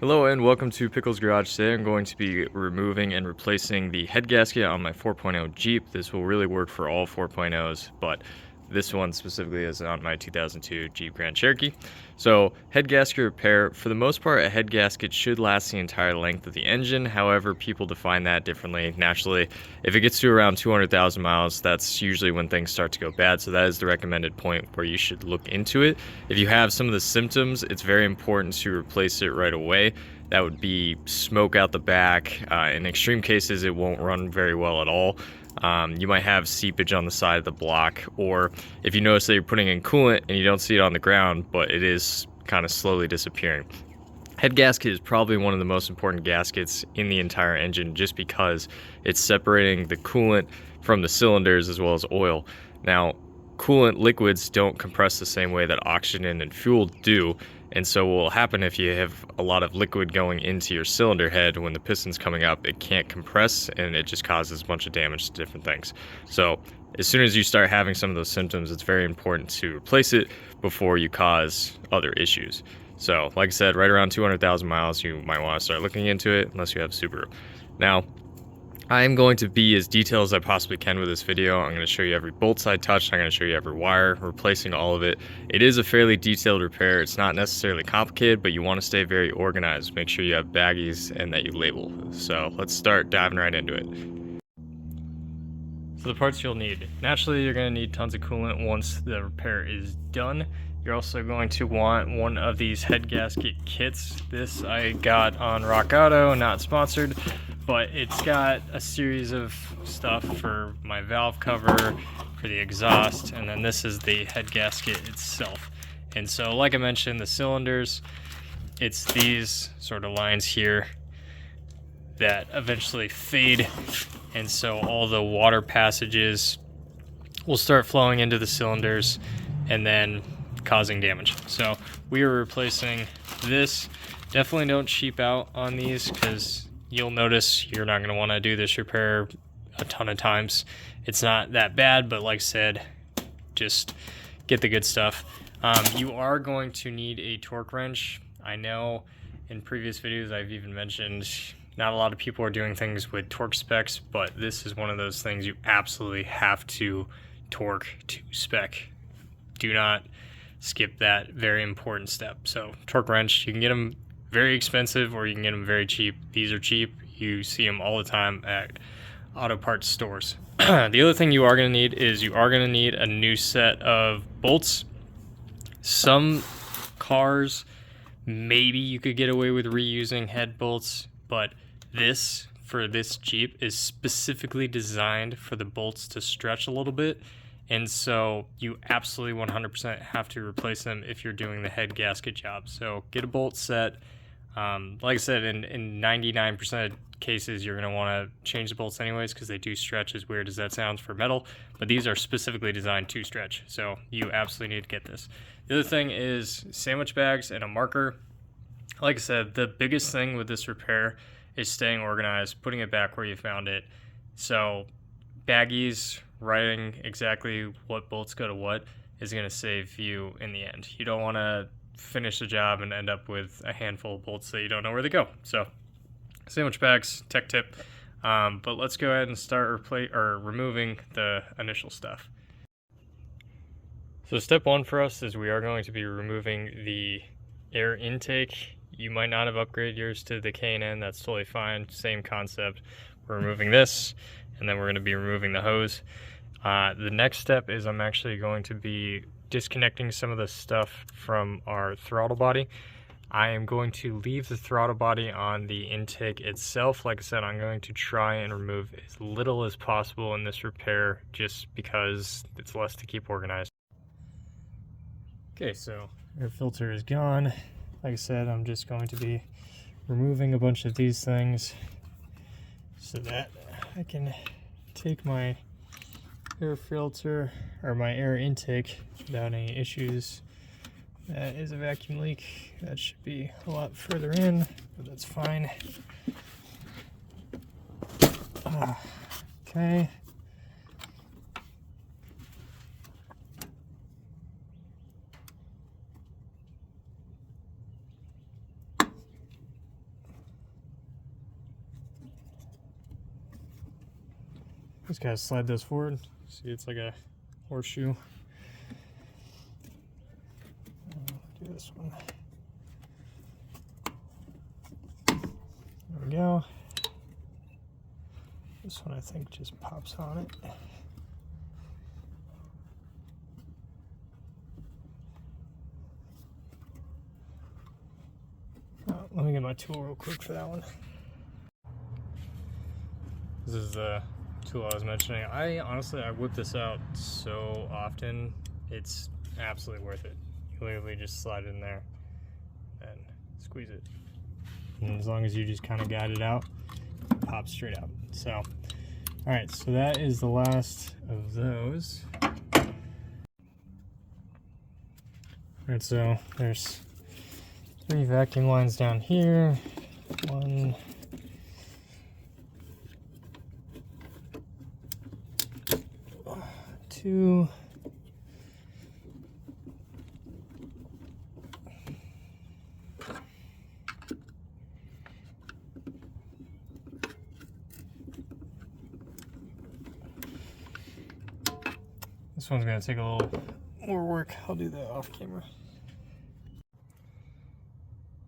Hello and welcome to Pickle's Garage. Today I'm going to be removing and replacing the head gasket on my 4.0 Jeep. This will really work for all 4.0s, but this one specifically is on my 2002 Jeep Grand Cherokee. So head gasket repair, for the most part, a head gasket should last the entire length of the engine. However, people define that differently. Naturally, if it gets to around 200,000 miles, that's usually when things start to go bad. So that is the recommended point where you should look into it. If you have some of the symptoms, it's very important to replace it right away. That would be smoke out the back. In extreme cases, it won't run very well at all. You might have seepage on the side of the block, or if you notice that you're putting in coolant and you don't see it on the ground, but it is kind of slowly disappearing. Head gasket is probably one of the most important gaskets in the entire engine just because it's separating the coolant from the cylinders as well as oil. Now, coolant liquids don't compress the same way that oxygen and fuel do. And so what will happen if you have a lot of liquid going into your cylinder head, when the piston's coming up, it can't compress and it just causes a bunch of damage to different things. So as soon as you start having some of those symptoms, it's very important to replace it before you cause other issues. So like I said, right around 200,000 miles, you might want to start looking into it unless you have Subaru. Now, I am going to be as detailed as I possibly can with this video. I'm going to show you every bolt side touched. I'm going to show you every wire, replacing all of it. It is a fairly detailed repair. It's not necessarily complicated, but you want to stay very organized. Make sure you have baggies and that you label. So let's start diving right into it. So the parts you'll need. Naturally, you're going to need tons of coolant once the repair is done. You're also going to want one of these head gasket kits. This I got on Rock Auto, not sponsored, but it's got a series of stuff for my valve cover, for the exhaust, and then this is the head gasket itself. And so like I mentioned, the cylinders, it's these sort of lines here that eventually fade, and so all the water passages will start flowing into the cylinders and then causing damage. So we are replacing this. Definitely don't cheap out on these, because you'll notice you're not going to want to do this repair a ton of times. It's not that bad, but like I said, just get the good stuff. You are going to need a torque wrench. I know in previous videos I've even mentioned not a lot of people are doing things with torque specs, but this is one of those things you absolutely have to torque to spec. Do not skip that very important step. So torque wrench, you can get them very expensive or you can get them very cheap. These are cheap. You see them all the time at auto parts stores. The other thing you are going to need is you are going to need a new set of bolts. Some cars, maybe you could get away with reusing head bolts, but this, for this Jeep, is specifically designed for the bolts to stretch a little bit. And so you absolutely 100% have to replace them if you're doing the head gasket job. So get a bolt set. Like I said, in 99% of cases, you're going to want to change the bolts anyways, because they do stretch, as weird as that sounds for metal. But these are specifically designed to stretch. So you absolutely need to get this. The other thing is sandwich bags and a marker. Like I said, the biggest thing with this repair is staying organized, putting it back where you found it. So baggies, writing exactly what bolts go to what, is going to save you in the end. You don't want to finish the job and end up with a handful of bolts that you don't know where they go. So sandwich bags, tech tip. But let's go ahead and start removing the initial stuff. So step one for us is we are going to be removing the air intake. You might not have upgraded yours to the K&N, that's totally fine, same concept. We're removing this, and then we're going to be removing the hose. The next step is I'm actually going to be disconnecting some of the stuff from our throttle body. I am going to leave the throttle body on the intake itself. Like I said, I'm going to try and remove as little as possible in this repair, just because it's less to keep organized. Okay, so air filter is gone. Like I said, I'm just going to be removing a bunch of these things so that I can take my air filter or my air intake without any issues. That is a vacuum leak. That should be a lot further in, but that's fine. Okay. Just gotta slide those forward. See, it's like a horseshoe. Do this one. There we go. This one I think just pops on it. Oh, let me get my tool real quick for that one. This is the tool I was mentioning. I whip this out so often, it's absolutely worth it. You literally just slide it in there and squeeze it. And as long as you just kind of guide it out, it pops straight out. So, all right, so that is the last of those. All right, so there's 3 vacuum lines down here. 1, 2, this one's gonna take a little more work. I'll do that off camera.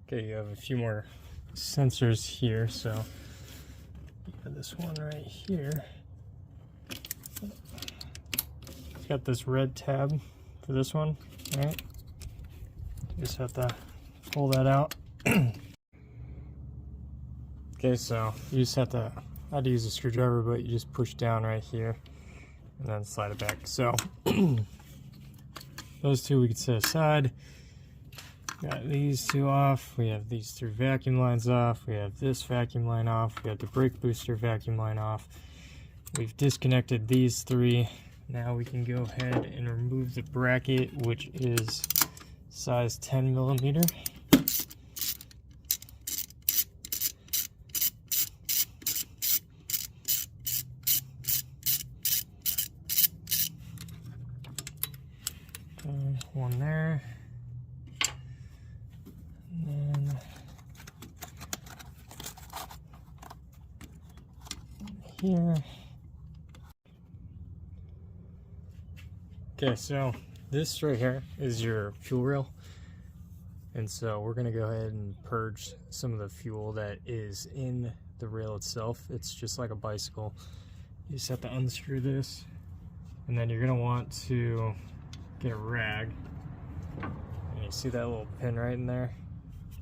Okay, you have a few more sensors here, so you have this one right here. It's got this red tab for this one, right? You just have to pull that out. Okay, so you just have to, I had to use a screwdriver, but you just push down right here and then slide it back. So those two we can set aside. Got these 2 off. We have these 3 vacuum lines off. We have this vacuum line off. We have the brake booster vacuum line off. We've disconnected these 3. Now we can go ahead and remove the bracket, which is size 10 millimeter. One there. And then here. Okay, so this right here is your fuel rail, and so we're going to go ahead and purge some of the fuel that is in the rail itself. It's just like a bicycle. You just have to unscrew this, and then you're going to want to get a rag, and you see that little pin right in there.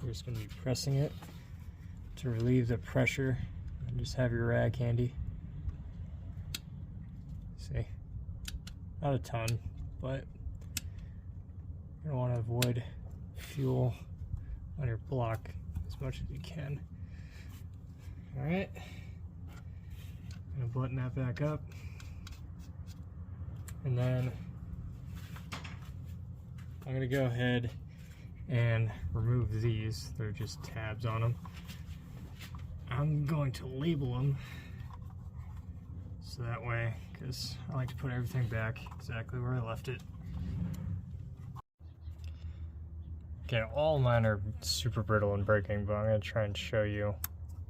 You're just going to be pressing it to relieve the pressure, and just have your rag handy. See, not a ton, but you're going to want to avoid fuel on your block as much as you can. Alright, I'm going to button that back up, and then I'm going to go ahead and remove these. They're just tabs on them. I'm going to label them so that way, because I like to put everything back exactly where I left it. Okay, all mine are super brittle and breaking, but I'm going to try and show you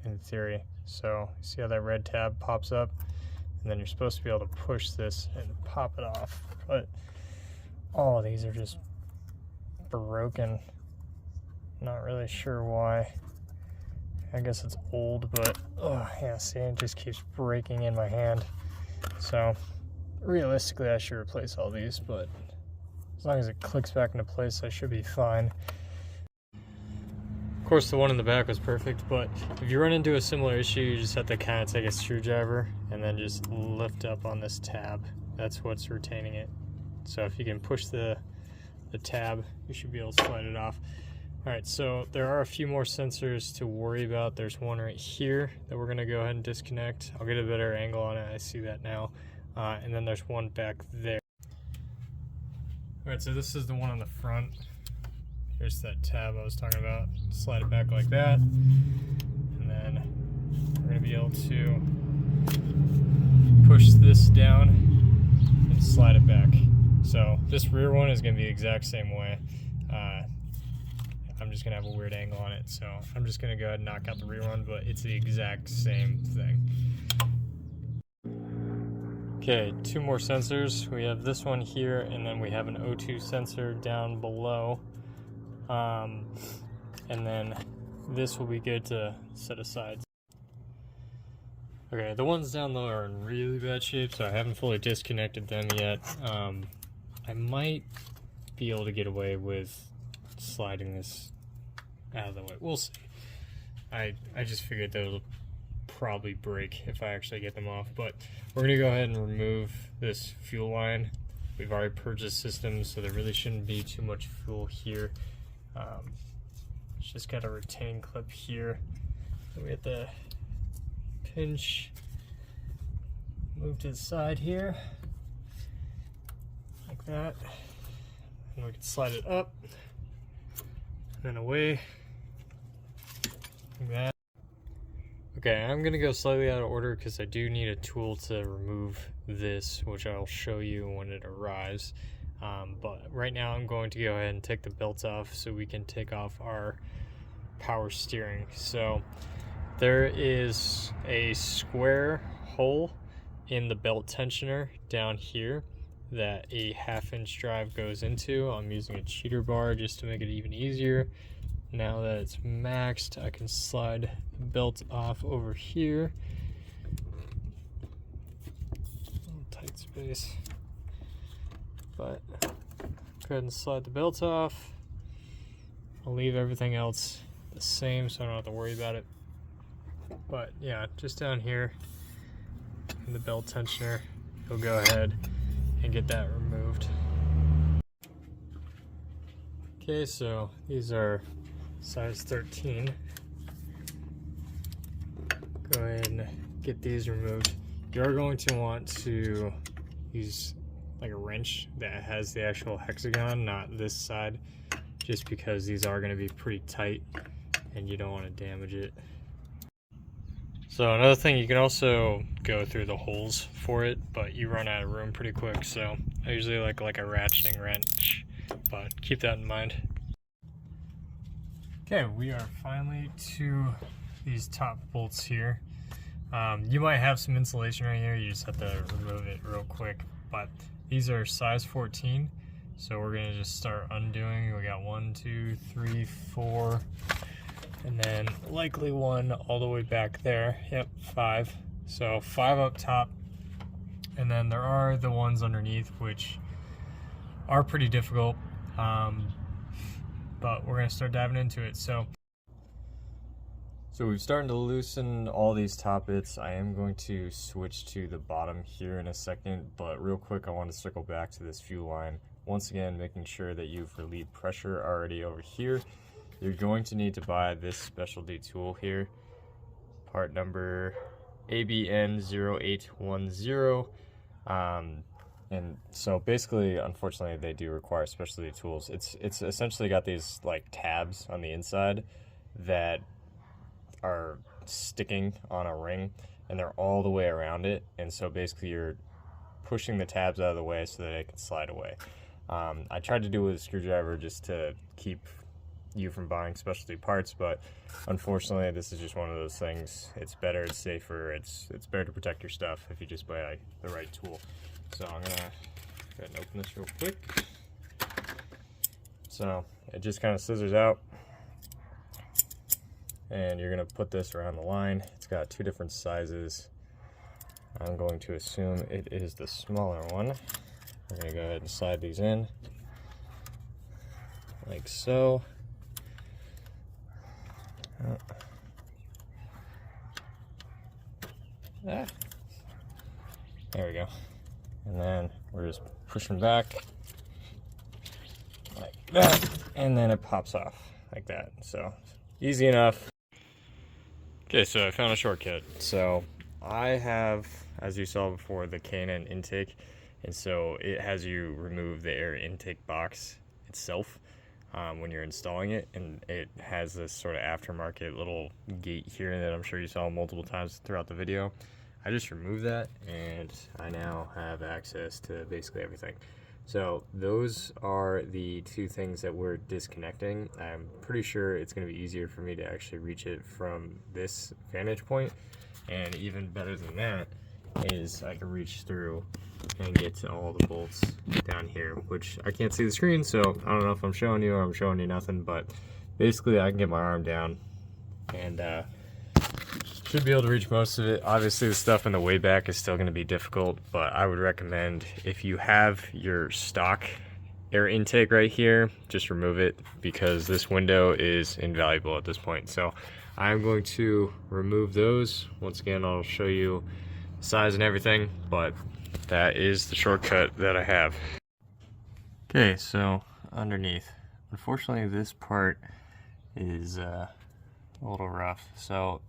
in theory. So, see how that red tab pops up? And then you're supposed to be able to push this and pop it off. But all of these are just broken. Not really sure why. I guess it's old, but oh yeah, see, it just keeps breaking in my hand. So realistically I should replace all these, but as long as it clicks back into place I should be fine. Of course the one in the back was perfect, but if you run into a similar issue you just have to kind of take a screwdriver and then just lift up on this tab. That's what's retaining it. So if you can push the tab, you should be able to slide it off. Alright, so there are a few more sensors to worry about. There's one right here that we're going to go ahead and disconnect. I'll get a better angle on it, I see that now. And then there's one back there. Alright, so this is the one on the front. Here's that tab I was talking about. Slide it back like that. And then we're going to be able to push this down and slide it back. So this rear one is going to be the exact same way. I'm just going to have a weird angle on it, so I'm just going to go ahead and knock out the rear one, but it's the exact same thing. Okay, two more sensors. We have this one here, and then we have an O2 sensor down below. And then this will be good to set aside. Okay, the ones down low are in really bad shape, so I haven't fully disconnected them yet. I might be able to get away with sliding this out of the way. We'll see. I just figured they'll probably break if I actually get them off, but we're gonna go ahead and remove this fuel line. We've already purchased systems, so there really shouldn't be too much fuel here. It's just got a retaining clip here. So we have to pinch, move to the side here, like that, and we can slide it up and then away, like that. Okay, I'm gonna go slightly out of order because I do need a tool to remove this, which I'll show you when it arrives. But right now I'm going to go ahead and take the belt off so we can take off our power steering. So there is a square hole in the belt tensioner down here that a 1/2-inch drive goes into. I'm using a cheater bar just to make it even easier. Now that it's maxed, I can slide the belt off over here. Tight space. But go ahead and slide the belt off. I'll leave everything else the same so I don't have to worry about it. But yeah, just down here in the belt tensioner, you'll go ahead and get that removed. Okay, so these are size 13. Go ahead and get these removed. You're going to want to use like a wrench that has the actual hexagon, not this side, just because these are going to be pretty tight and you don't want to damage it. So another thing, you can also go through the holes for it, but you run out of room pretty quick, so I usually like a ratcheting wrench, but keep that in mind. Okay, we are finally to these top bolts here. You might have some insulation right here, you just have to remove it real quick, but these are size 14, so we're gonna just start undoing. We got 1, 2, 3, 4, and then likely one all the way back there. Yep, 5. So 5 up top, and then there are the ones underneath, which are pretty difficult, but we're gonna start diving into it. So we've started to loosen all these top bits. I am going to switch to the bottom here in a second, but real quick I want to circle back to this fuel line. Once again, making sure that you've relieved pressure already over here. You're going to need to buy this specialty tool here, part number ABN0810. And so basically, unfortunately, they do require specialty tools. It's essentially got these like tabs on the inside that are sticking on a ring, and they're all the way around it, and so basically you're pushing the tabs out of the way so that it can slide away. I tried to do it with a screwdriver just to keep you from buying specialty parts, but unfortunately this is just one of those things. It's better, it's safer, it's better to protect your stuff if you just buy the right tool. So I'm gonna go ahead and open this real quick. So it just kind of scissors out, and you're gonna put this around the line. It's got 2 different sizes. I'm going to assume it is the smaller one. We're gonna go ahead and slide these in like so. There we go. And then we're just pushing back like that, and then it pops off like that. So easy enough. Okay, so I found a shortcut. So I have, as you saw before, the K&N intake, and so it has you remove the air intake box itself when you're installing it, and it has this sort of aftermarket little gate here that I'm sure you saw multiple times throughout the video. I just removed that, and I now have access to basically everything. So those are the 2 things that we're disconnecting. I'm pretty sure it's going to be easier for me to actually reach it from this vantage point, and even better than that is I can reach through and get to all the bolts down here, which I can't see the screen, so I don't know if I'm showing you or I'm showing you nothing, but basically I can get my arm down and should be able to reach most of it. Obviously the stuff in the way back is still going to be difficult, but I would recommend if you have your stock air intake right here, just remove it because this window is invaluable at this point. So I'm going to remove those. Once again, I'll show you the size and everything, but that is the shortcut that I have. Okay, so underneath, unfortunately this part is a little rough, so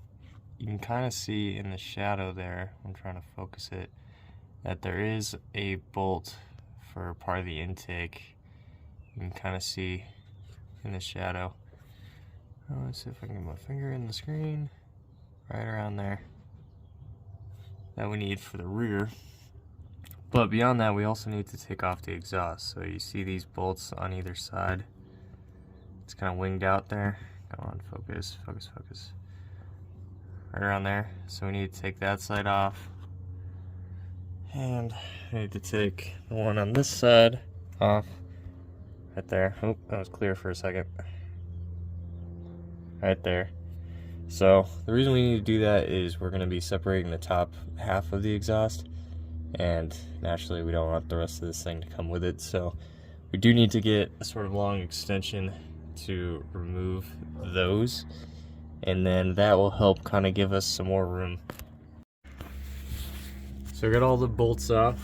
you can kind of see in the shadow there, I'm trying to focus it, that there is a bolt for part of the intake. You can kind of see in the shadow. Let's see if I can get my finger in the screen, right around there, that we need for the rear. But beyond that, we also need to take off the exhaust. So you see these bolts on either side. It's kind of winged out there. Come on, focus, focus, focus. Right around there. So we need to take that side off. And I need to take the one on this side off. Right there. Oh, that was clear for a second. Right there. So the reason we need to do that is we're going to be separating the top half of the exhaust, and naturally we don't want the rest of this thing to come with it, so we do need to get a sort of long extension to remove those, and then that will help kind of give us some more room. So I got all the bolts off.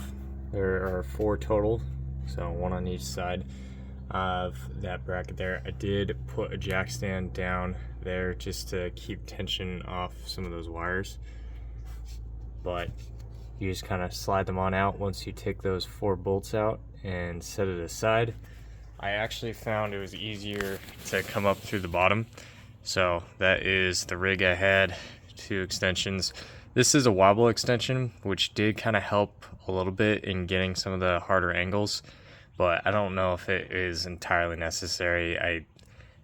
There are 4 total, so 1 on each side of that bracket there. I did put a jack stand down there just to keep tension off some of those wires, but you just kind of slide them on out once you take those 4 bolts out and set it aside. I actually found it was easier to come up through the bottom, so that is the rig I had, 2 extensions. This is a wobble extension, which did kind of help a little bit in getting some of the harder angles, but I don't know if it is entirely necessary.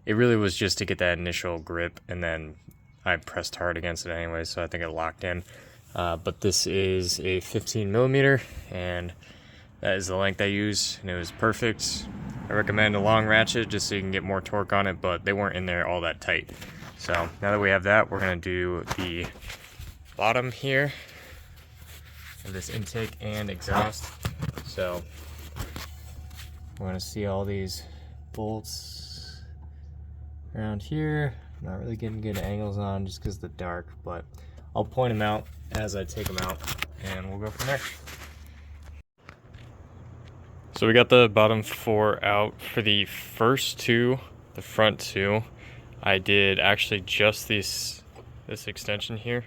It really was just to get that initial grip, and then I pressed hard against it anyway, so I think it locked in. But this is a 15 millimeter, and that is the length I use, and it was perfect. I recommend a long ratchet just so you can get more torque on it, but they weren't in there all that tight. So now that we have that, we're going to do the bottom here of this intake and exhaust. So we're going to see all these bolts around here. I'm not really getting good angles on just because of the dark, but I'll point them out as I take them out, and we'll go from there. So we got the bottom 4 out. For the first 2, the front 2, I did actually just this extension here,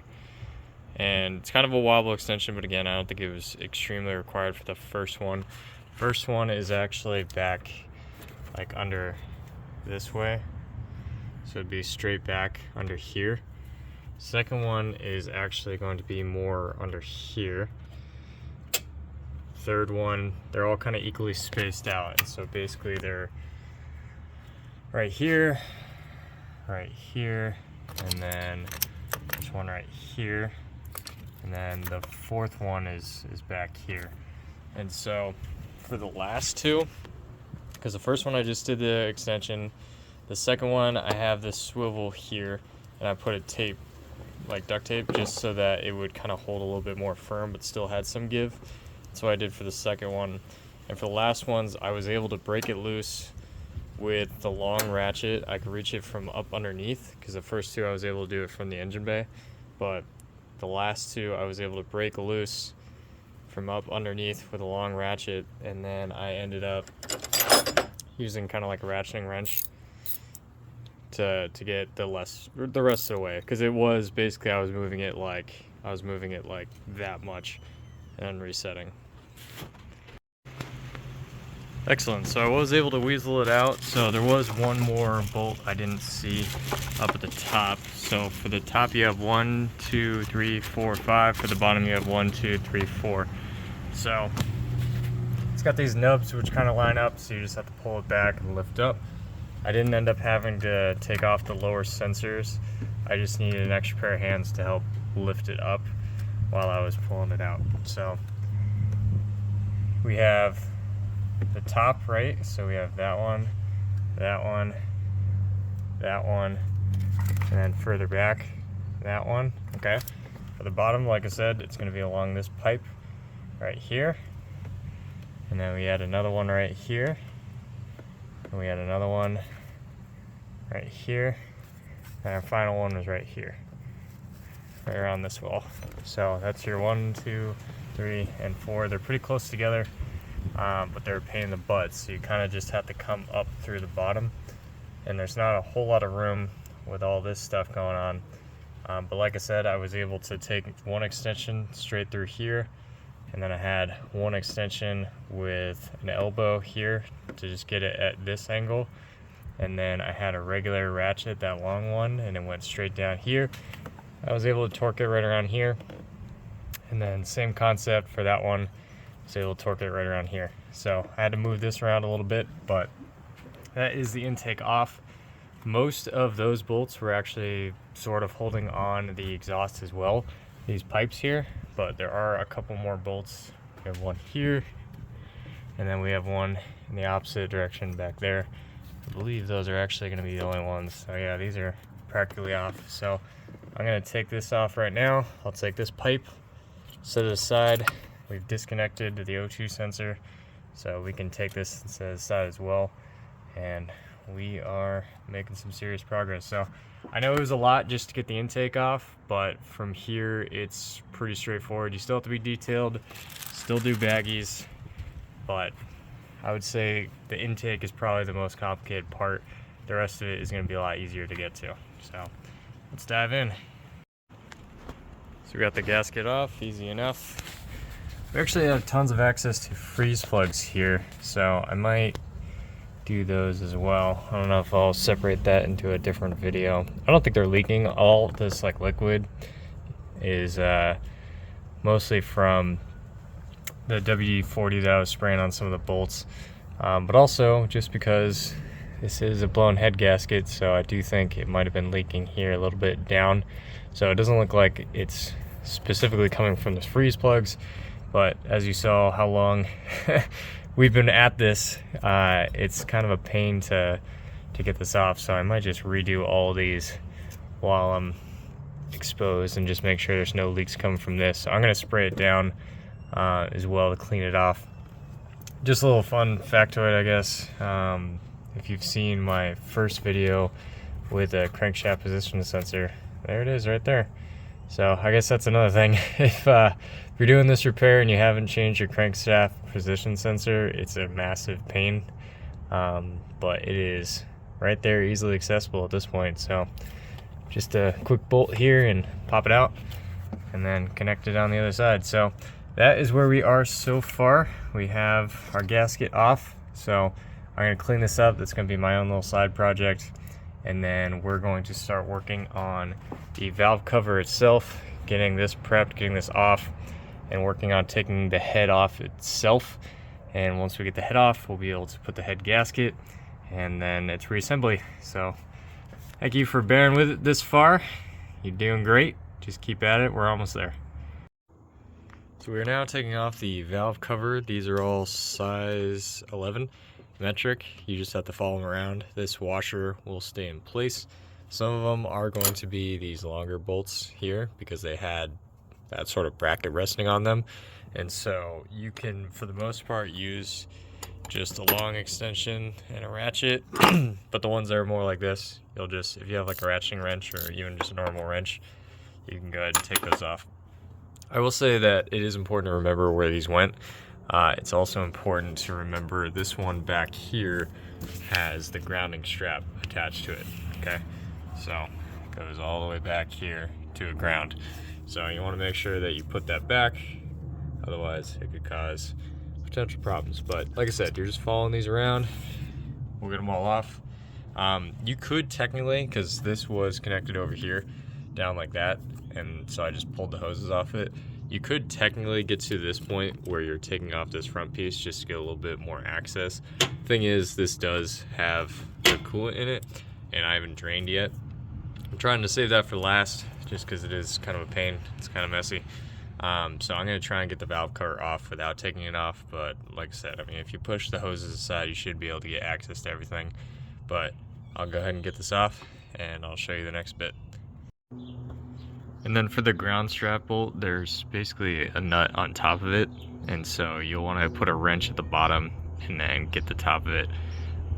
and it's kind of a wobble extension, but again, I don't think it was extremely required for the first one. First one is actually back like under this way, so it'd be straight back under here. Second one is actually going to be more under here. Third one, they're all kind of equally spaced out, and so basically they're right here, and then there's one right here, and then the fourth one is back here. And so for the last 2, because the first one I just did the extension, the second one I have this swivel here, and I put a tape, like duct tape, just so that it would kind of hold a little bit more firm but still had some give. That's what I did for the second one. And for the last ones, I was able to break it loose with the long ratchet. I could reach it from up underneath, because the first 2 I was able to do it from the engine bay, but the last 2 I was able to break loose from up underneath with a long ratchet, and then I ended up using kind of like a ratcheting wrench to get the rest of the way, because it was basically I was moving it like that much and then resetting. Excellent. So I was able to weasel it out. So there was one more bolt I didn't see up at the top. So for the top you have 1, 2, 3, 4, 5. For the bottom you have 1, 2, 3, 4. So it's got these nubs which kind of line up, so you just have to pull it back and lift up. I didn't end up having to take off the lower sensors. I just needed an extra pair of hands to help lift it up. while I was pulling it out. So we have the top right, so we have that one, that one, that one, and then further back, that one. Okay. For the bottom, like I said, it's going to be along this pipe right here, and then we add another one right here, and we add another one right here, and our final one is right here, right around this wall. So that's your 1, 2, 3, and 4. They're pretty close together, but they're a pain in the butt, so you kind of just have to come up through the bottom, and there's not a whole lot of room with all this stuff going on. But like I said, I was able to take one extension straight through here, and then I had one extension with an elbow here to just get it at this angle, and then I had a regular ratchet, that long one, and it went straight down here. I was able to torque it right around here, and then same concept for that one, I was able to torque it right around here. So I had to move this around a little bit, but that is the intake off. Most of those bolts were actually sort of holding on the exhaust as well, these pipes here, but there are a couple more bolts. We have one here, and then we have one in the opposite direction back there. I believe those are actually going to be the only ones. So yeah, these are practically off. So I'm going to take this off right now. I'll take this pipe, set it aside. We've disconnected the O2 sensor, so we can take this and set it aside as well. And we are making some serious progress. So I know it was a lot just to get the intake off, but from here it's pretty straightforward. You still have to be detailed, still do baggies, but I would say the intake is probably the most complicated part. The rest of it is going to be a lot easier to get to. So let's dive in. So we got the gasket off, easy enough. We actually have tons of access to freeze plugs here, so I might do those as well. I don't know if I'll separate that into a different video. I don't think they're leaking. All this like liquid is mostly from the WD-40 that I was spraying on some of the bolts, but also just because this is a blown head gasket, so I do think it might have been leaking here a little bit down. So it doesn't look like it's specifically coming from the freeze plugs, but as you saw how long we've been at this, it's kind of a pain to get this off, so I might just redo all of these while I'm exposed and just make sure there's no leaks coming from this. So I'm going to spray it down as well to clean it off. Just a little fun factoid, I guess. If you've seen my first video with a crankshaft position sensor, there it is right there. So I guess that's another thing. If you're doing this repair and you haven't changed your crankshaft position sensor, it's a massive pain, but it is right there, easily accessible at this point. So just a quick bolt here and pop it out, and then connect it on the other side. So that is where we are so far. We have our gasket off, so I'm going to clean this up. That's going to be my own little side project, and then we're going to start working on the valve cover itself, getting this prepped, getting this off, and working on taking the head off itself. And once we get the head off, we'll be able to put the head gasket, and then it's reassembly. So thank you for bearing with it this far. You're doing great. Just keep at it. We're almost there. So we're now taking off the valve cover. These are all size 11 metric. You just have to follow them around. This washer will stay in place. Some of them are going to be these longer bolts here because they had that sort of bracket resting on them, and so you can, for the most part, use just a long extension and a ratchet. But the ones that are more like this, you'll just, if you have like a ratcheting wrench or even just a normal wrench, you can go ahead and take those off. I will say that it is important to remember where these went. It's also important to remember this one back here has the grounding strap attached to it. Okay, so it goes all the way back here to a ground. So you want to make sure that you put that back, otherwise it could cause potential problems. But like I said, you're just following these around. We'll get them all off. You could technically, because this was connected over here, down like that, and so I just pulled the hoses off it. You could technically get to this point where you're taking off this front piece just to get a little bit more access. Thing is, this does have the coolant in it, and I haven't drained yet. I'm trying to save that for last, just because it is kind of a pain. It's kind of messy. So I'm going to try and get the valve cover off without taking it off, but like I said, I mean, if you push the hoses aside, you should be able to get access to everything. But I'll go ahead and get this off, and I'll show you the next bit. And then for the ground strap bolt, there's basically a nut on top of it, and so you'll want to put a wrench at the bottom and then get the top of it.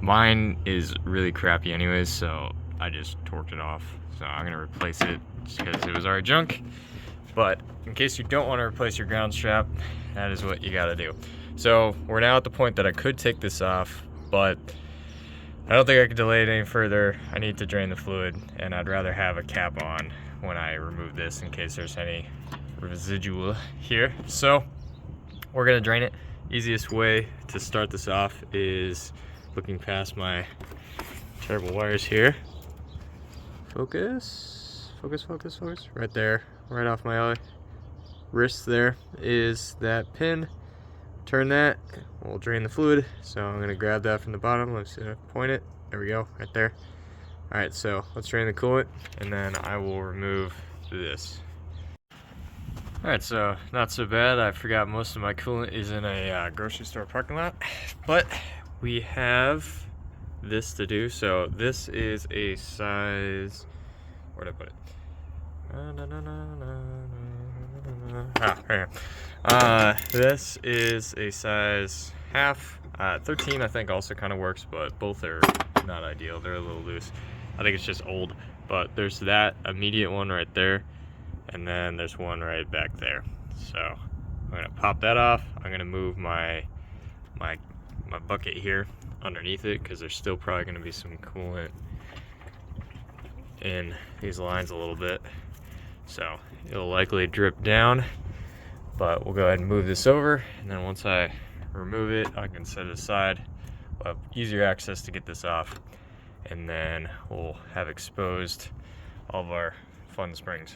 Mine is really crappy anyways, so I just torqued it off. So I'm going to replace it just because it was already junk. But in case you don't want to replace your ground strap, that is what you got to do. So we're now at the point that I could take this off, but I don't think I could delay it any further. I need to drain the fluid, and I'd rather have a cap on when I remove this in case there's any residual here. So we're going to drain it. Easiest way to start this off is looking past my terrible wires here. Focus, focus, focus, focus. Right there, right off my wrist there is that pin. Turn that, we'll drain the fluid. So I'm gonna grab that from the bottom. Let's point it. There we go, right there. All right, so let's drain the coolant, and then I will remove this. All right, so not so bad. I forgot most of my coolant is in a grocery store parking lot, but we have this to do. So this is a size, where'd I put it? Right here. This is a size half. 13 I think also kind of works, but both are not ideal. They're a little loose. I think it's just old, but there's that immediate one right there, and then there's one right back there. So I'm gonna pop that off. I'm gonna move my bucket here underneath it because there's still probably gonna be some coolant in these lines a little bit, so it'll likely drip down, but we'll go ahead and move this over, and then once I remove it, I can set it aside. We'll have easier access to get this off, and then we'll have exposed all of our fun springs.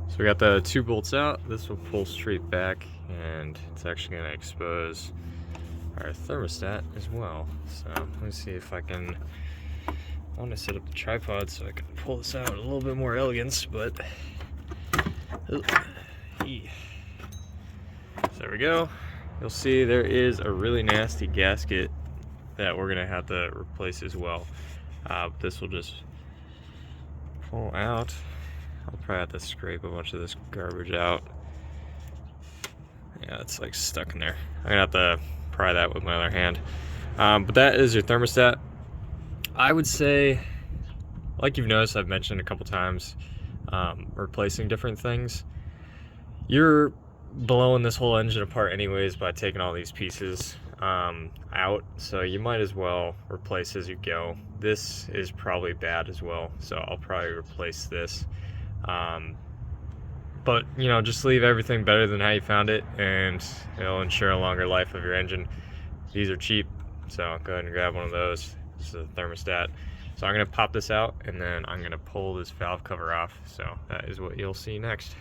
So we got the 2 bolts out. This will pull straight back, and it's actually going to expose our thermostat as well. So let me see if I can. I want to set up the tripod so I can pull this out with a little bit more elegance, but so there we go. You'll see there is a really nasty gasket that we're gonna have to replace as well. This will just pull out. I'll probably have to scrape a bunch of this garbage out. Yeah, it's like stuck in there. I'm gonna have to pry that with my other hand. But that is your thermostat. I would say, like you've noticed, I've mentioned a couple times, replacing different things. You're blowing this whole engine apart anyways by taking all these pieces out, so you might as well replace as you go. This is probably bad as well, so I'll probably replace this. But you know, just leave everything better than how you found it, and it'll ensure a longer life of your engine. These are cheap, so go ahead and grab one of those. This is a thermostat. So I'm gonna pop this out, and then I'm gonna pull this valve cover off. So that is what you'll see next.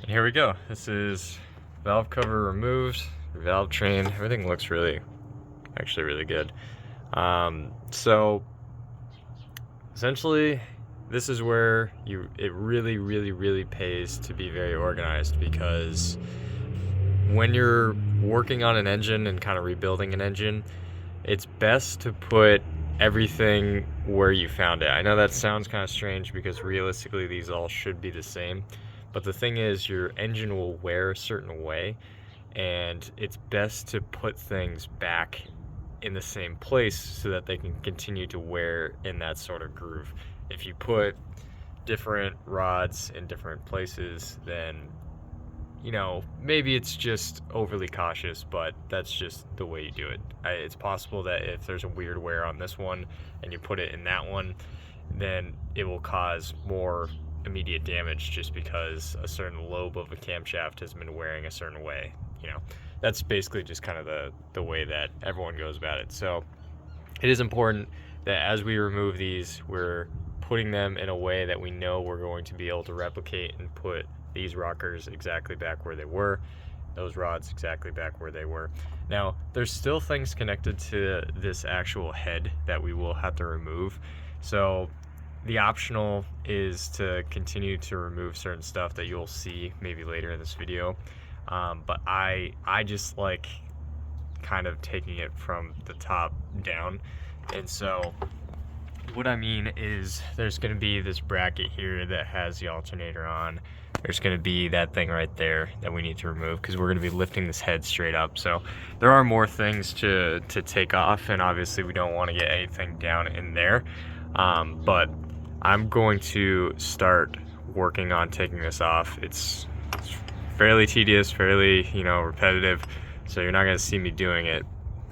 And here we go. This is valve cover removed, valve train. Everything looks actually really good. So essentially, this is where it really pays to be very organized, because when you're working on an engine and kind of rebuilding an engine, it's best to put everything where you found it. I know that sounds kind of strange because realistically these all should be the same, but the thing is, your engine will wear a certain way, and it's best to put things back in the same place so that they can continue to wear in that sort of groove. If you put different rods in different places, then you know, maybe it's just overly cautious, but that's just the way you do it. It's possible that if there's a weird wear on this one and you put it in that one, then it will cause more immediate damage just because a certain lobe of a camshaft has been wearing a certain way. You know, that's basically just kind of the way that everyone goes about it. So it is important that as we remove these, we're putting them in a way that we know we're going to be able to replicate and put these rockers exactly back where they were, those rods exactly back where they were. Now, there's still things connected to this actual head that we will have to remove. So The optional is to continue to remove certain stuff that you'll see maybe later in this video. But I just like kind of taking it from the top down. And so what I mean is there's going to be this bracket here that has the alternator on. There's going to be that thing right there that we need to remove because we're going to be lifting this head straight up. So there are more things to take off, and obviously we don't want to get anything down in there. But I'm going to start working on taking this off. It's fairly tedious, fairly, repetitive. So you're not going to see me doing it.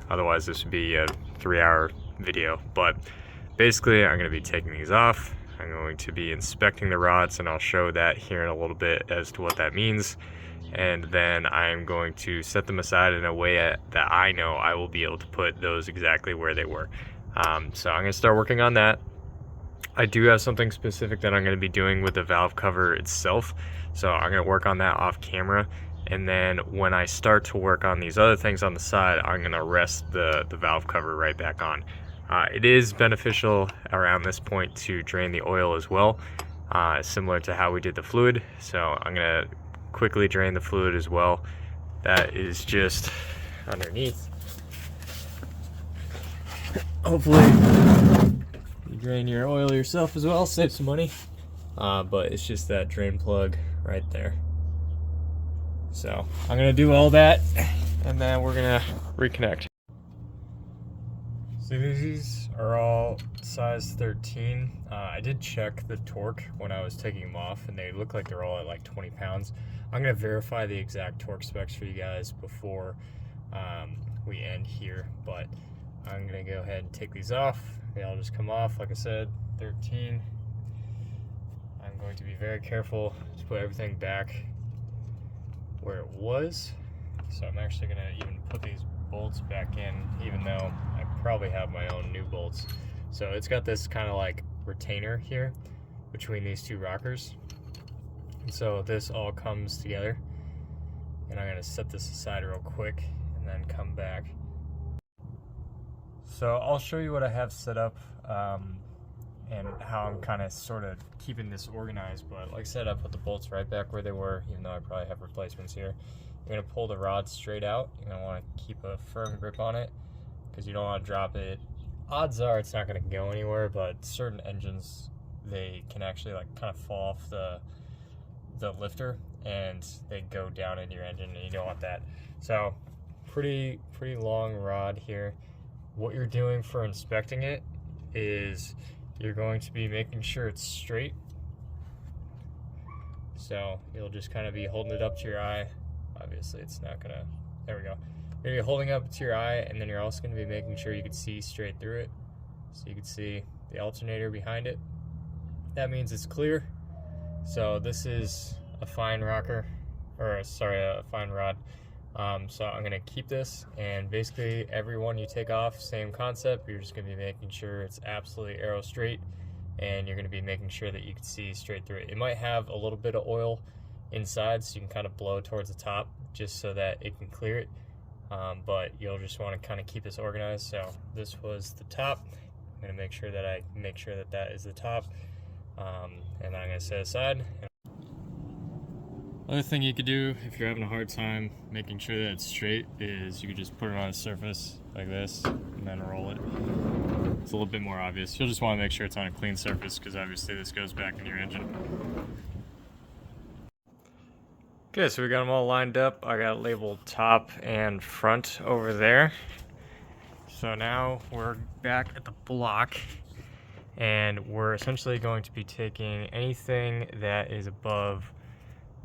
Otherwise this would be a 3-hour video. But basically I'm going to be taking these off. I'm going to be inspecting the rods, and I'll show that here in a little bit as to what that means. And then I'm going to set them aside in a way that I know I will be able to put those exactly where they were. So I'm going to start working on that. I do have something specific that I'm going to be doing with the valve cover itself. So I'm going to work on that off camera. And then when I start to work on these other things on the side, I'm going to rest the valve cover right back on. It is beneficial around this point to drain the oil as well, similar to how we did the fluid. So I'm going to quickly drain the fluid as well. That is just underneath. Hopefully you drain your oil yourself as well, save some money. But it's just that drain plug right there. So I'm going to do all that, and then we're going to reconnect. So these are all size 13. I did check the torque when I was taking them off, and they look like they're all at like 20 pounds. I'm going to verify the exact torque specs for you guys before we end here, but I'm going to go ahead and take these off. They all just come off, like I said, 13. I'm going to be very careful to put everything back where it was. So I'm actually going to even put these bolts back in, even though I probably have my own new bolts. So it's got this kind of like retainer here between these two rockers, and so this all comes together. And I'm going to set this aside real quick and then come back. So I'll show you what I have set up and how I'm kind of sort of keeping this organized. But like I said, I put the bolts right back where they were, even though I probably have replacements here. You're going to pull the rod straight out. You're going to want to keep a firm grip on it because you don't want to drop it. Odds are it's not going to go anywhere, but certain engines, they can actually like kind of fall off the lifter and they go down into your engine, and you don't want that. So pretty long rod here. What you're doing for inspecting it is you're going to be making sure it's straight. So you'll just kind of be holding it up to your eye. Obviously it's not gonna, there we go. You're gonna be holding up to your eye, and then you're also gonna be making sure you can see straight through it. So you can see the alternator behind it. That means it's clear. So this is a fine rocker, or sorry, a fine rod. So I'm gonna keep this, and basically every one you take off, same concept. You're just gonna be making sure it's absolutely arrow straight, and you're gonna be making sure that you can see straight through it. It might have a little bit of oil inside, so you can kind of blow towards the top just so that it can clear it, but you'll just want to kind of keep this organized. So this was the top. I'm going to make sure that that is the top, and I'm going to set aside. Other thing you could do if you're having a hard time making sure that it's straight is you could just put it on a surface like this and then roll it. It's a little bit more obvious. You'll just want to make sure it's on a clean surface because obviously this goes back in your engine. Okay, so we got them all lined up. I got labeled top and front over there. So now we're back at the block, and we're essentially going to be taking anything that is above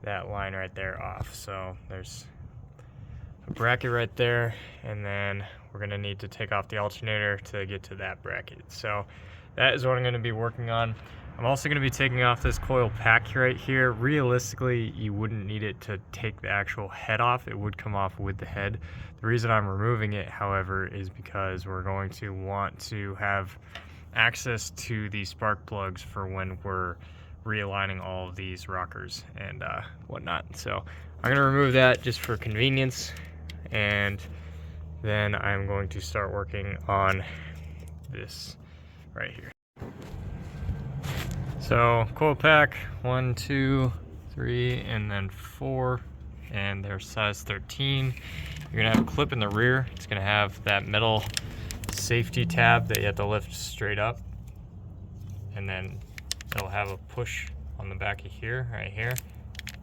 that line right there off. So there's a bracket right there, and then we're gonna need to take off the alternator to get to that bracket. So that is what I'm gonna be working on. I'm also going to be taking off this coil pack right here. Realistically, you wouldn't need it to take the actual head off. It would come off with the head. The reason I'm removing it, however, is because we're going to want to have access to these spark plugs for when we're realigning all of these rockers and whatnot. So I'm going to remove that just for convenience, and then I'm going to start working on this right here. So coil pack 1, 2, 3, and then 4, and they're size 13. You're gonna have a clip in the rear. It's gonna have that metal safety tab that you have to lift straight up, and then it'll have a push on the back of here, right here.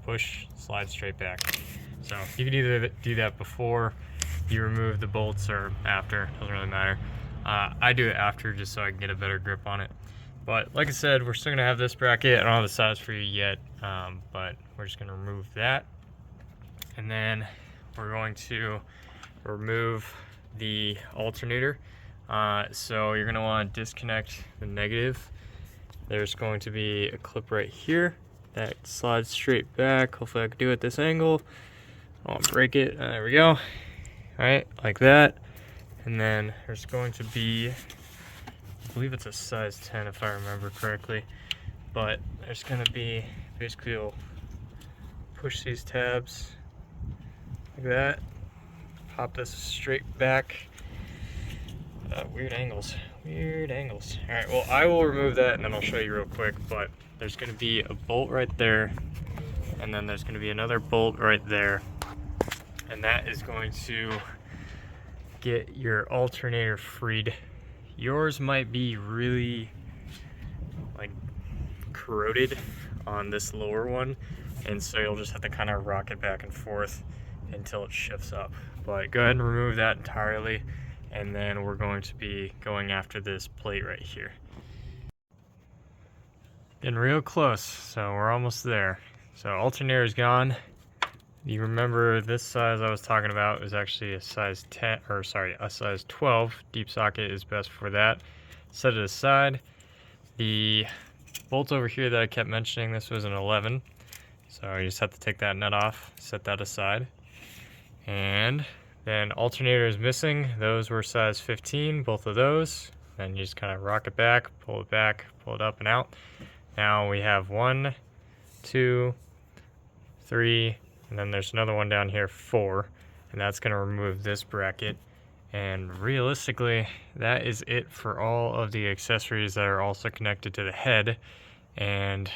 Push, slide straight back. So you can either do that before you remove the bolts or after, doesn't really matter. I do it after just so I can get a better grip on it. But like I said, we're still gonna have this bracket. I don't have the size for you yet, but we're just gonna remove that. And then we're going to remove the alternator. So you're gonna wanna disconnect the negative. There's going to be a clip right here that slides straight back. Hopefully I can do it at this angle. I won't break it. There we go. All right, like that. And then there's going to be, I believe it's a size 10 if I remember correctly, but there's gonna be, basically you'll push these tabs like that, pop this straight back. Weird angles. All right, well, I will remove that and then I'll show you real quick, but there's gonna be a bolt right there, and then there's gonna be another bolt right there, and that is going to get your alternator freed. Yours might be really like corroded on this lower one, and so you'll just have to kind of rock it back and forth until it shifts up. But go ahead and remove that entirely, and then we're going to be going after this plate right here. Getting real close, so we're almost there. So alternator is gone. You remember this size I was talking about is actually a size 10, or sorry, a size 12. Deep socket is best for that. Set it aside. The bolt over here that I kept mentioning, this was an 11. So you just have to take that nut off, set that aside. And then alternator is missing. Those were size 15, both of those. Then you just kind of rock it back, pull it up and out. Now we have 1, 2, 3, and then there's another one down here, 4, and that's going to remove this bracket. And realistically, that is it for all of the accessories that are also connected to the head. And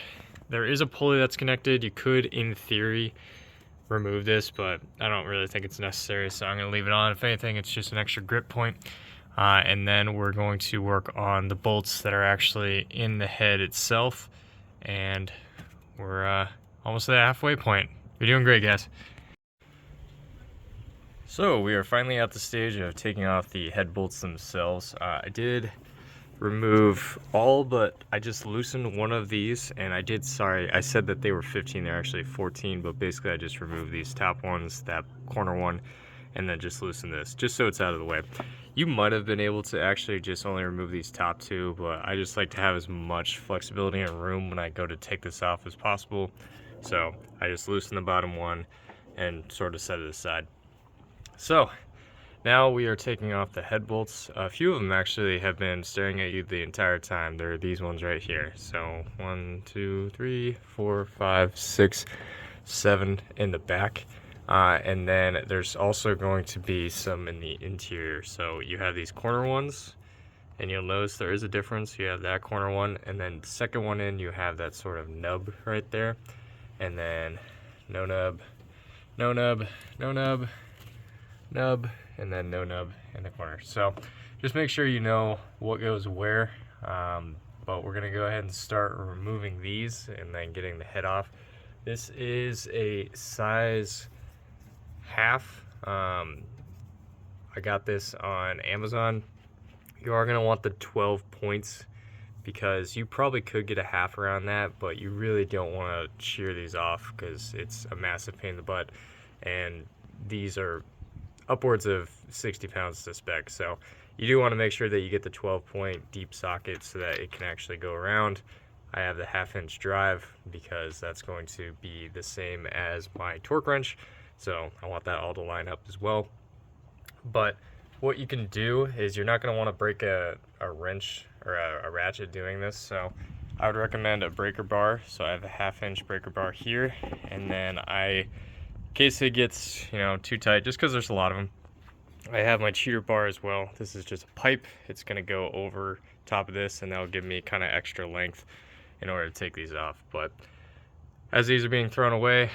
there is a pulley that's connected. You could, in theory, remove this, but I don't really think it's necessary, so I'm going to leave it on. If anything, it's just an extra grip point. And then we're going to work on the bolts that are actually in the head itself, and we're almost at the halfway point. You're doing great, guys. So we are finally at the stage of taking off the head bolts themselves. I did remove all, but I just loosened one of these, and I said that they were 15, they're actually 14, but basically I just removed these top ones, that corner one, and then just loosen this, just so it's out of the way. You might have been able to actually just only remove these top two, but I just like to have as much flexibility and room when I go to take this off as possible. So I just loosened the bottom one and sort of set it aside. So now we are taking off the head bolts. A few of them actually have been staring at you the entire time. They're these ones right here. So 1, 2, 3, 4, 5, 6, 7 in the back. And then there's also going to be some in the interior. So you have these corner ones, and you'll notice there is a difference. You have that corner one, and then the second one in, you have that sort of nub right there. And then no nub, no nub, no nub, nub, and then no nub in the corner. So just make sure you know what goes where. But we're gonna go ahead and start removing these and then getting the head off. This is a size half. I got this on Amazon. You are gonna want the 12 points, because you probably could get a half around that, but you really don't want to shear these off because it's a massive pain in the butt, and these are upwards of 60 pounds to spec. So you do want to make sure that you get the 12-point deep socket so that it can actually go around. I have the 1/2-inch drive because that's going to be the same as my torque wrench, so I want that all to line up as well. But what you can do is you're not going to want to break a wrench or a ratchet doing this, so I would recommend a breaker bar. So I have a 1/2-inch breaker bar here, and then in case it gets too tight, just because there's a lot of them, I have my cheater bar as well. This is just a pipe. It's going to go over top of this, and that'll give me kind of extra length in order to take these off. But as these are being thrown away,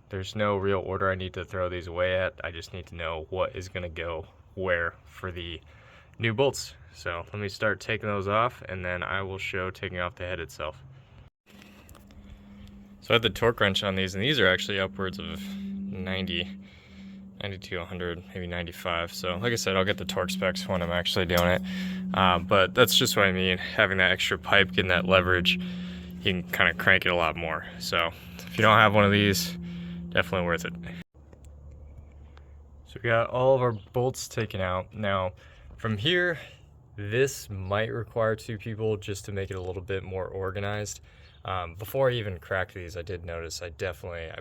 there's no real order I need to throw these away at. I just need to know what is going to go where for the new bolts. So let me start taking those off, and then I will show taking off the head itself. So I had the torque wrench on these, and these are actually upwards of 90 to 100, maybe 95. So like I said, I'll get the torque specs when I'm actually doing it. But that's just what I mean. Having that extra pipe, getting that leverage, you can kind of crank it a lot more. So if you don't have one of these, definitely worth it. So we got all of our bolts taken out. Now from here, this might require 2 people just to make it a little bit more organized. Before I even cracked these, I did notice I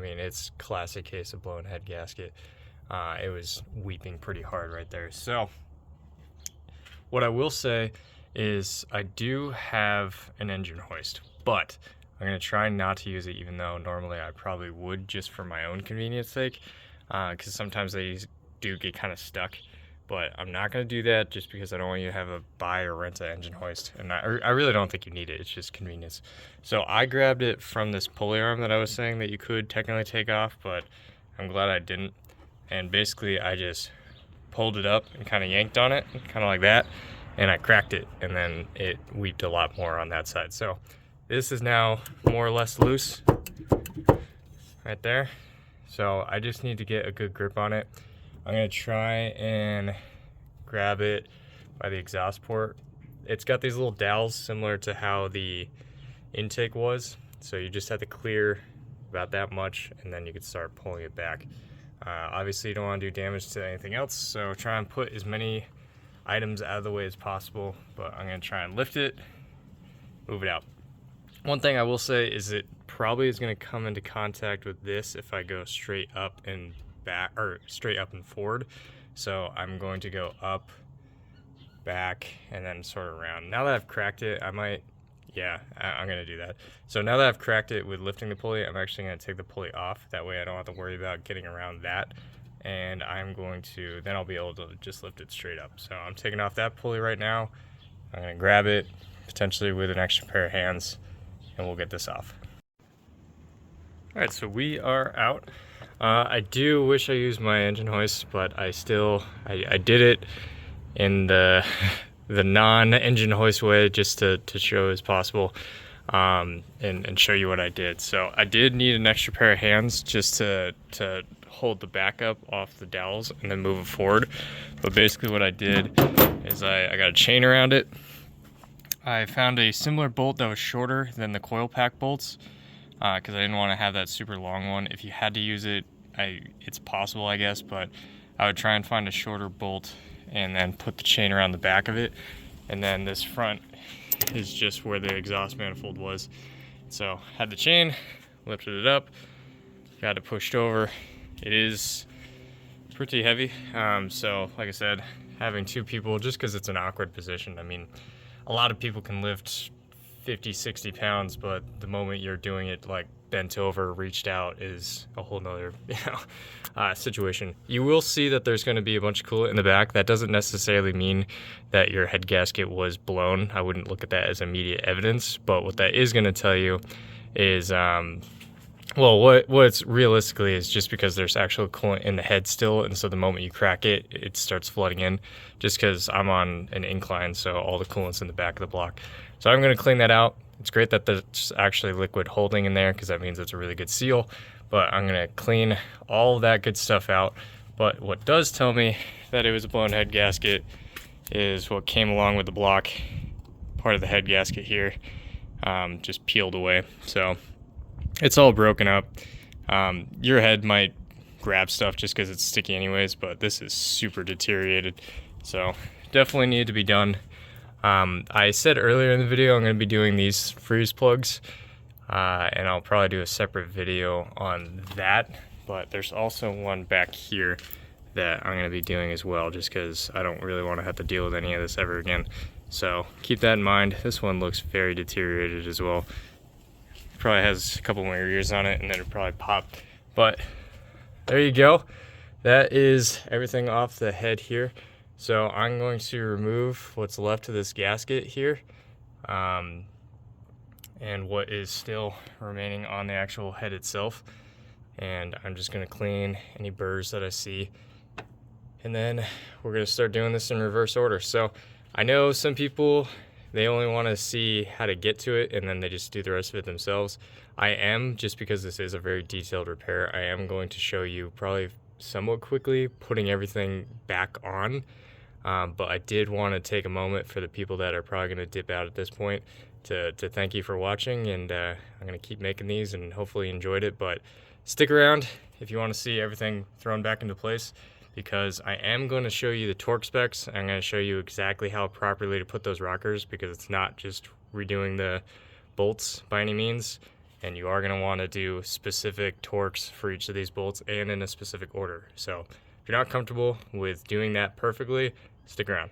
mean, it's classic case of blown head gasket. It was weeping pretty hard right there. So what I will say is I do have an engine hoist, but I'm going to try not to use it, even though normally I probably would, just for my own convenience sake, because sometimes they do get kind of stuck. But I'm not going to do that just because I don't want you to have a buy or rent an engine hoist. And I really don't think you need it. It's just convenience. So I grabbed it from this pulley arm that I was saying that you could technically take off, but I'm glad I didn't. And basically I just pulled it up and kind of yanked on it, kind of like that. And I cracked it, and then it weeped a lot more on that side. So this is now more or less loose right there. So I just need to get a good grip on it. I'm going to try and grab it by the exhaust port. It's got these little dowels similar to how the intake was. So you just have to clear about that much, and then you can start pulling it back. Obviously you don't want to do damage to anything else, so try and put as many items out of the way as possible. But I'm going to try and lift it, move it out. One thing I will say is it probably is going to come into contact with this if I go straight up and back, or straight up and forward. So I'm going to go up, back, and then sort of around. Now that I've cracked it, I'm gonna do that. So now that I've cracked it with lifting the pulley, I'm actually gonna take the pulley off. That way I don't have to worry about getting around that. And then I'll be able to just lift it straight up. So I'm taking off that pulley right now. I'm gonna grab it, potentially with an extra pair of hands, and we'll get this off. All right, so we are out. I do wish I used my engine hoist, but I did it in the non-engine hoist way, just to show as possible, and show you what I did. So I did need an extra pair of hands just to hold the backup off the dowels and then move it forward. But basically what I did is I got a chain around it. I found a similar bolt that was shorter than the coil pack bolts, because I didn't want to have that super long one. If you had to use it, it's possible, I guess, but I would try and find a shorter bolt and then put the chain around the back of it. And then this front is just where the exhaust manifold was. So had the chain, lifted it up, got it pushed over. It is pretty heavy. So like I said, having 2 people, just because it's an awkward position. I mean, a lot of people can lift 50, 60 pounds, but the moment you're doing it like bent over, reached out, is a whole nother situation. You will see that there's going to be a bunch of coolant in the back. That doesn't necessarily mean that your head gasket was blown. I wouldn't look at that as immediate evidence, but what that is going to tell you is what's realistically is just because there's actual coolant in the head still, and so the moment you crack it, it starts flooding in, just because I'm on an incline, so all the coolant's in the back of the block. So I'm going to clean that out. It's great that there's actually liquid holding in there, because that means it's a really good seal, but I'm going to clean all of that good stuff out. But what does tell me that it was a blown head gasket is what came along with the block. Part of the head gasket here just peeled away, so it's all broken up. Your head might grab stuff just because it's sticky anyways, but this is super deteriorated, so definitely need to be done. I said earlier in the video I'm going to be doing these freeze plugs, and I'll probably do a separate video on that, but there's also one back here that I'm going to be doing as well, just because I don't really want to have to deal with any of this ever again. So keep that in mind. This one looks very deteriorated as well. Probably has a couple more years on it, and then it probably popped. But there you go. That is everything off the head here. So I'm going to remove what's left of this gasket here, and and what is still remaining on the actual head itself. And I'm just gonna clean any burrs that I see. And then we're gonna start doing this in reverse order. So I know some people, they only wanna see how to get to it and then they just do the rest of it themselves. I am, just because this is a very detailed repair, I am going to show you probably somewhat quickly putting everything back on. But I did wanna take a moment for the people that are probably gonna dip out at this point to thank you for watching, and I'm gonna keep making these and hopefully you enjoyed it. But stick around if you wanna see everything thrown back into place, because I am going to show you the torque specs. I'm going to show you exactly how properly to put those rockers, because it's not just redoing the bolts by any means, and you are going to want to do specific torques for each of these bolts and in a specific order. So if you're not comfortable with doing that perfectly, stick around.